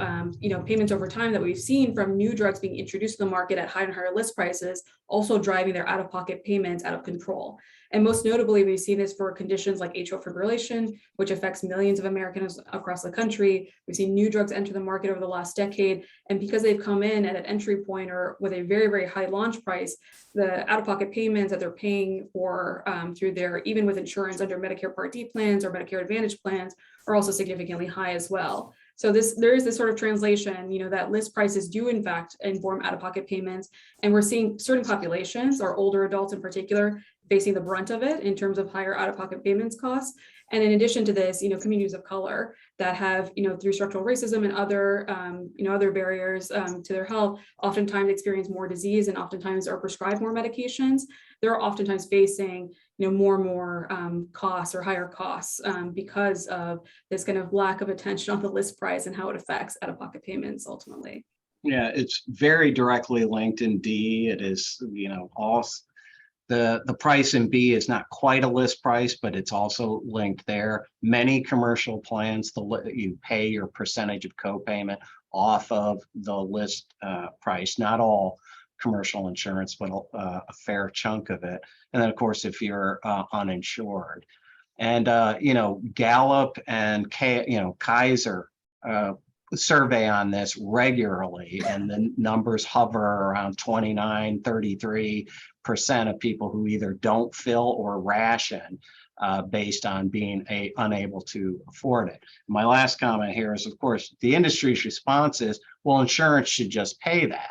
payments over time that we've seen from new drugs being introduced to the market at higher and higher list prices, also driving their out-of-pocket payments out of control. And most notably, we've seen this for conditions like atrial fibrillation, which affects millions of Americans across the country. We've seen new drugs enter the market over the last decade. And because they've come in at an entry point or with a very, very high launch price, the out-of-pocket payments that they're paying for through their, even with insurance under Medicare Part D plans or Medicare Advantage plans, are also significantly high as well. So there is this sort of translation, that list prices do in fact inform out-of-pocket payments. And we're seeing certain populations, or older adults in particular, facing the brunt of it in terms of higher out-of-pocket payments costs. And in addition to this, communities of color that have, through structural racism and other, other barriers to their health, oftentimes experience more disease and oftentimes are prescribed more medications. They're oftentimes facing, more and more costs or higher costs because of this kind of lack of attention on the list price and how it affects out-of-pocket payments ultimately. Yeah, it's very directly linked in D. It is, all the price in B is not quite a list price, but it's also linked there. Many commercial plans, you pay your percentage of copayment off of the list price. Not all commercial insurance, but a fair chunk of it. And then, of course, if you're uninsured. And, Gallup and Kaiser survey on this regularly, and the numbers hover around 29, 33% of people who either don't fill or ration based on being unable to afford it. My last comment here is, of course, the industry's response is, well, insurance should just pay that.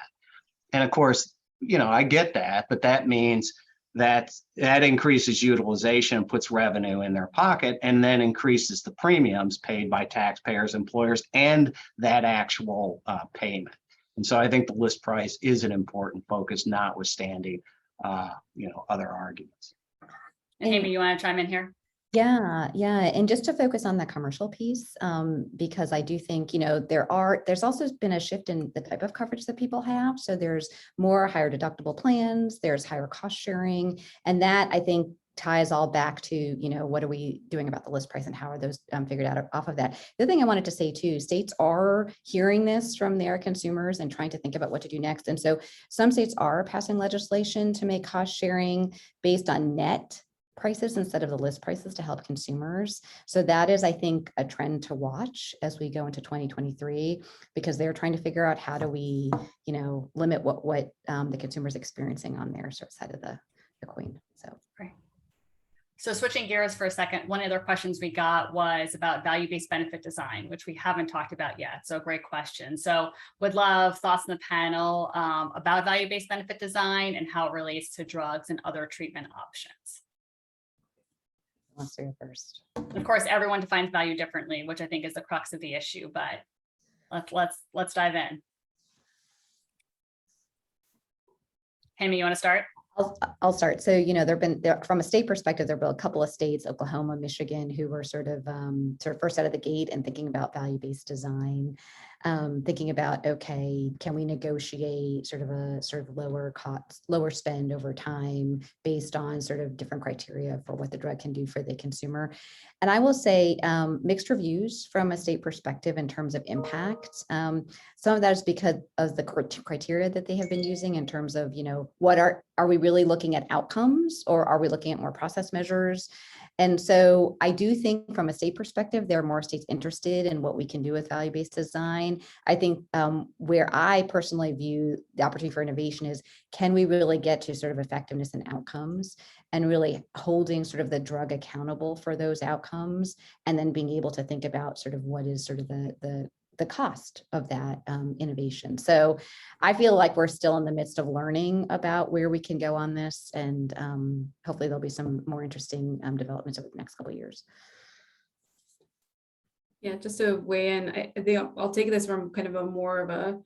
And of course, I get that, but that means that increases utilization, puts revenue in their pocket, and then increases the premiums paid by taxpayers, employers, and that actual payment. And so I think the list price is an important focus, notwithstanding, other arguments. And Hemi, you want to chime in here? Yeah. And just to focus on the commercial piece, because I do think, there's also been a shift in the type of coverage that people have. So there's more higher deductible plans, there's higher cost sharing, and that I think ties all back to, you know, what are we doing about the list price and how are those figured out off of that. The other thing I wanted to say too, states are hearing this from their consumers and trying to think about what to do next. And so some states are passing legislation to make cost sharing based on net prices instead of the list prices to help consumers. So that is, I think, a trend to watch as we go into 2023, because they're trying to figure out how do we, you know, limit what the consumer's experiencing on their side of the coin. So. Great. So switching gears for a second, one of the questions we got was about value-based benefit design, which we haven't talked about yet. So great question. So would love thoughts on the panel about value-based benefit design and how it relates to drugs and other treatment options. Let's do it first. Of course, everyone defines value differently, which I think is the crux of the issue, but let's dive in. Hemi, you want to start? I'll start. So, you know, from a state perspective, there have been a couple of states, Oklahoma, Michigan, who were sort of first out of the gate and thinking about value-based design, thinking about, okay, can we negotiate sort of lower cost, lower spend over time based on sort of different criteria for what the drug can do for the consumer. And I will say mixed reviews from a state perspective in terms of impact. Some of that is because of the criteria that they have been using in terms of, you know, what are we really looking at outcomes or are we looking at more process measures? And so I do think from a state perspective, there are more states interested in what we can do with value-based design. I think where I personally view the opportunity for innovation is, can we really get to sort of effectiveness and outcomes and really holding sort of the drug accountable for those outcomes, and then being able to think about sort of what is sort of the cost of that innovation. So I feel like we're still in the midst of learning about where we can go on this, and hopefully there'll be some more interesting developments over the next couple of years. Yeah, just to weigh in, I think I'll take this from kind of a more of a,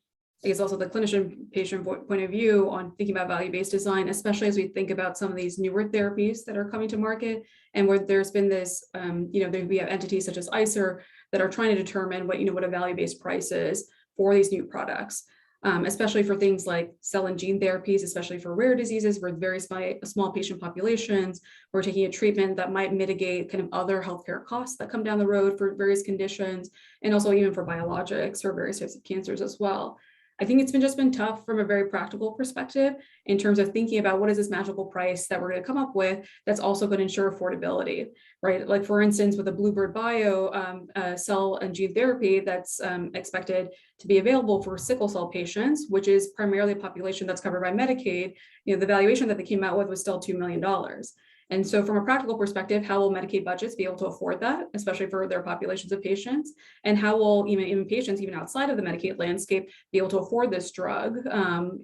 I guess also the clinician patient point of view on thinking about value-based design, especially as we think about some of these newer therapies that are coming to market, and where there's been this, you know, we have entities such as ICER that are trying to determine what, you know, what a value-based price is for these new products, especially for things like cell and gene therapies, especially for rare diseases, for very small patient populations. We're taking a treatment that might mitigate kind of other healthcare costs that come down the road for various conditions, and also even for biologics for various types of cancers as well. I think it's just been tough from a very practical perspective in terms of thinking about what is this magical price that we're going to come up with that's also going to ensure affordability, right? Like for instance, with a Bluebird Bio cell and gene therapy that's expected to be available for sickle cell patients, which is primarily a population that's covered by Medicaid, you know, the valuation that they came out with was still $2 million. And so from a practical perspective, how will Medicaid budgets be able to afford that, especially for their populations of patients? And how will even patients, even outside of the Medicaid landscape, be able to afford this drug,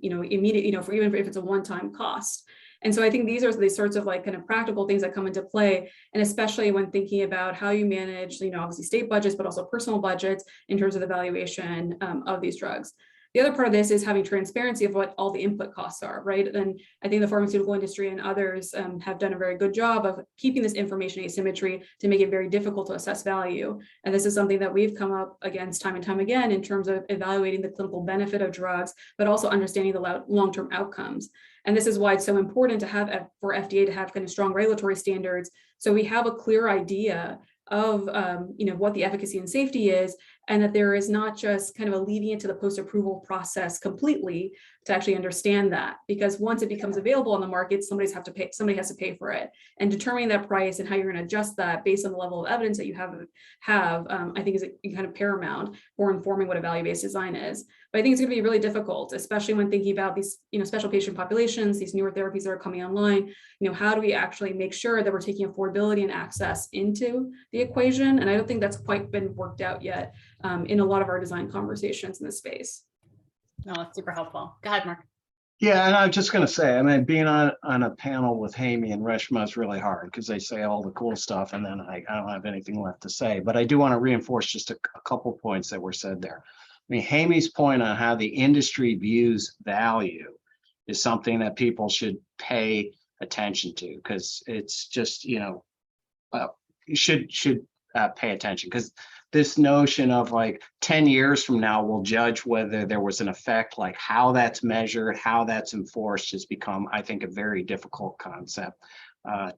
you know, immediate, you know, for even if it's a one-time cost? And so I think these are the sorts of like kind of practical things that come into play, and especially when thinking about how you manage, you know, obviously state budgets, but also personal budgets in terms of the valuation of these drugs. The other part of this is having transparency of what all the input costs are, right? And I think the pharmaceutical industry and others have done a very good job of keeping this information asymmetry to make it very difficult to assess value. And this is something that we've come up against time and time again in terms of evaluating the clinical benefit of drugs, but also understanding the long-term outcomes. And this is why it's so important to have for FDA to have kind of strong regulatory standards, so we have a clear idea of you know, what the efficacy and safety is, and that there is not just kind of leaving it to the post-approval process completely to actually understand that, because once it becomes available on the market, somebody has to pay for it, and determining that price and how you're going to adjust that based on the level of evidence that you have I think is kind of paramount for informing what a value-based design is. But I think it's going to be really difficult, especially when thinking about these, you know, special patient populations, these newer therapies that are coming online. You know, how do we actually make sure that we're taking affordability and access into the equation? And I don't think that's quite been worked out yet in a lot of our design conversations in this space. No, it's super helpful. Go ahead, Mark. Yeah, and I was just going to say, I mean, being on a panel with Hemi and Reshma is really hard because they say all the cool stuff, and then I don't have anything left to say. But I do want to reinforce just a couple points that were said there. I mean, Hemi's point on how the industry views value is something that people should pay attention to, because it's just, you know, you should pay attention, because this notion of like 10 years from now, we'll judge whether there was an effect, like how that's measured, how that's enforced has become, I think, a very difficult concept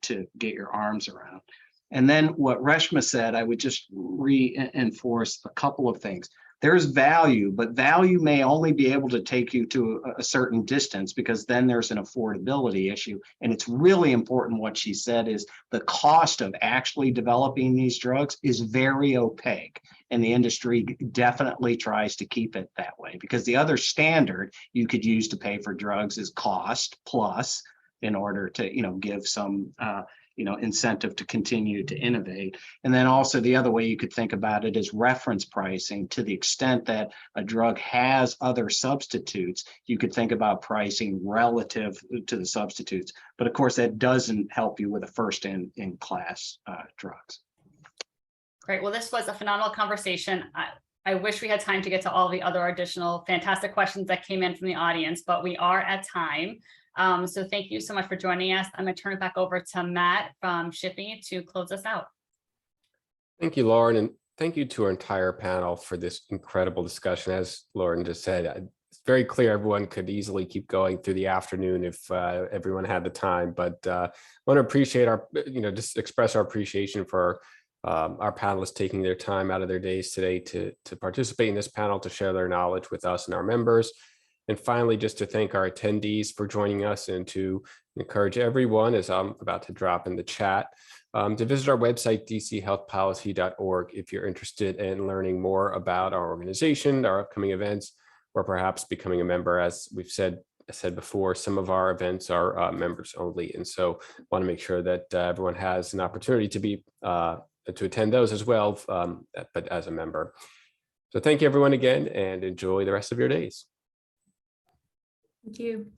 to get your arms around. And then what Reshma said, I would just reinforce a couple of things. There's value, but value may only be able to take you to a certain distance, because then there's an affordability issue. And it's really important what she said is the cost of actually developing these drugs is very opaque. And the industry definitely tries to keep it that way, because the other standard you could use to pay for drugs is cost plus, in order to, give some incentive to continue to innovate. And then also the other way you could think about it is reference pricing. To the extent that a drug has other substitutes, you could think about pricing relative to the substitutes. But of course, that doesn't help you with a first in class drugs. Great. Well, this was a phenomenal conversation. I wish we had time to get to all the other additional fantastic questions that came in from the audience, but we are at time. So thank you so much for joining us. I'm going to turn it back over to Matt from SHPYP to close us out. Thank you, Lauren, and thank you to our entire panel for this incredible discussion. As Lauren just said, it's very clear everyone could easily keep going through the afternoon if everyone had the time. But I want to appreciate just express our appreciation for our panelists taking their time out of their days today to participate in this panel, to share their knowledge with us and our members. And finally, just to thank our attendees for joining us, and to encourage everyone, as I'm about to drop in the chat, to visit our website, dchealthpolicy.org, if you're interested in learning more about our organization, our upcoming events, or perhaps becoming a member. As we've said before, some of our events are members only. And so I want to make sure that everyone has an opportunity to attend those as well, but as a member. So thank you everyone again, and enjoy the rest of your days. Thank you.